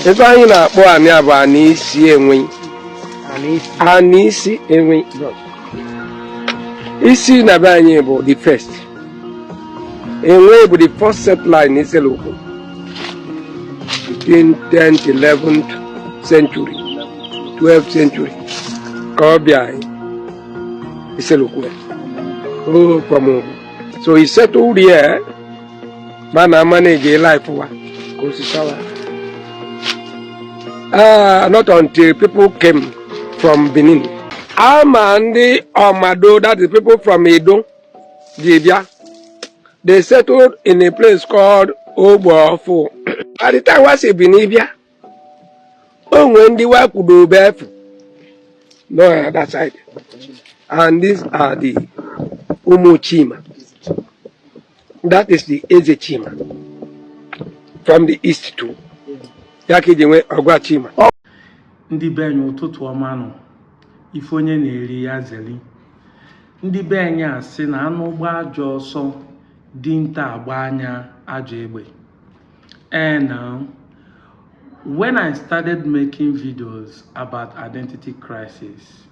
Ebe anyị na-akpọ anị abụ anị isi enwe. Anị isi enwe. Isi na be anyị bụ the first. Enwe bụ the first settler in Iselu between 10th, 11th century, 12th century. Ka ọ bịa Iselu. Oh, from Ogbe. So he settled here. Man, I manage a life. Not until people came from Benin. Amandi Omado, that is people from Edo, Jibia. They settled in a place called Ogbe. At the time was a Benibia. Oh, when they were could do barefoot. No, that side. And these are the Umuchima. That is the Ezechima. From the east to Yakijiwe Ogwachima. Ndị be anyị ụtụtụ ọma nọ ife onye na-eri ya zeli. Ndị be anyị asị na anụ gba ajọ ọsọ dinta agba anya ajọ egbe. And when I started making videos about identity crisis,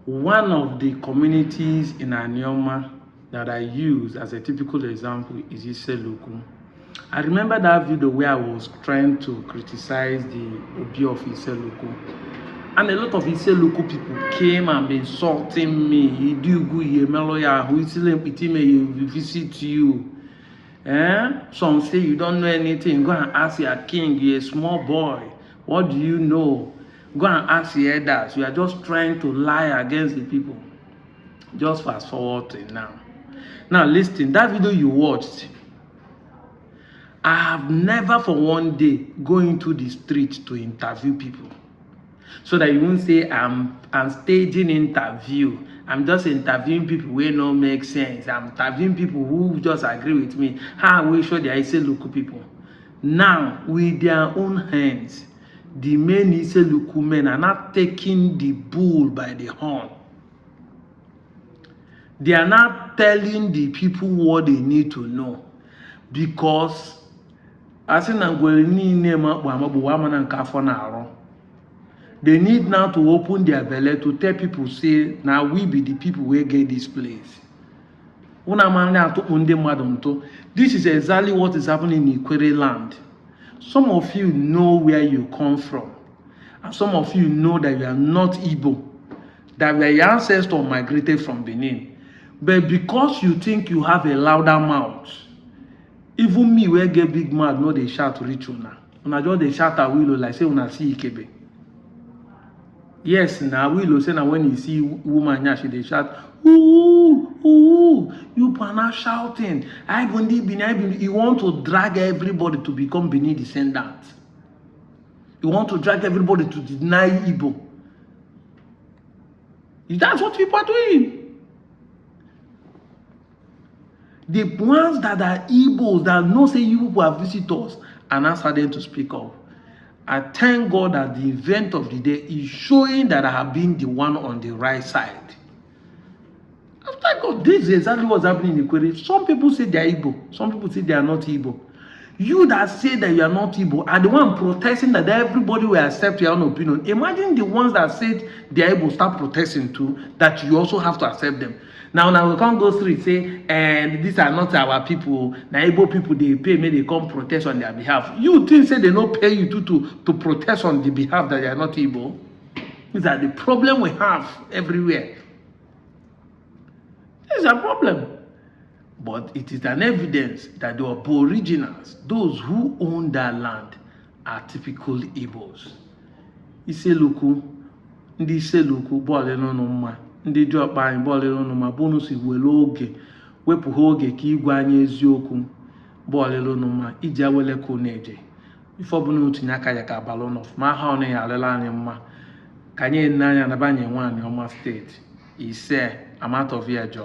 one of the communities in Anioma that I use as a typical example is Iselu. I remember that video where I was trying to criticize the Ogbe of Iselu. And a lot of Iselu people came and been insulting me. You do good here, Meloya, who is will visit you. Some say you don't know anything. Go and ask your king, you're a small boy. What do you know? Go and ask the elders. You are just trying to lie against the people. Just fast forward to now. Now listen, that video you watched, I have never for one day go into the street to interview people. So that you won't say I'm staging interview. I'm just interviewing people where no make sense. I'm interviewing people who just agree with me. How we show the Iselu people. Now, with their own hands, the men Iselu men are not taking the bull by the horn. They are not telling the people what they need to know. Because as in they need now to open their belly to tell people, say, now we be the people who get this place. This is exactly what is happening in Ikwere land. Some of you know where you come from. And some of you know that you are not Igbo. That your ancestors migrated from Benin. But because you think you have a louder mouth, even me where get big mouth, no they shout to reach una. Una just they shout at Willow like say una see Ikebe. Yes, now Willow say now when you see woman yeah, she they shout, ooh, ooh, you are not shouting. I Bini. You want to drag everybody to become Bini descendants. You want to drag everybody to deny Igbo. That's what people are doing. The ones that are Igbos that know say you people are visitors are not starting to speak up. I thank God that the event of the day is showing that I have been the one on the right side. After God, this is exactly what's happening in Ikwere. Some people say they are Igbo. Some people say they are not Igbo. You that say that you are not Igbo are the one protesting that everybody will accept your own opinion. Imagine the ones that said they are Igbo start protesting too, that you also have to accept them. Now we can't go through say, and these are not our people. Now Igbo people they pay me, they come protest on their behalf. You think say they don't pay you to protest on the behalf that they are not Igbo? These are the problem we have everywhere. This is a problem. But it is an evidence that the aboriginals, those who own that land, are typical Igbos. Iselu, ndị Iselu bọọlụ n'ọnụ mma, ndị dị ọkpa anyị bọọlụ n'ọnụ mma, bonus were oge, wepụ ha oge ka igwe anyị eziokwu bọọlụ n'ọnụ mma, iji awele ka na-eje. Ife ọbụla otinye aka ya ka balon of ma ha ọnụ ya alịla anyị mma. Ka anyị n'anya na banye nwaanyị ọma steeti. Ise, I'm out of here, Joe.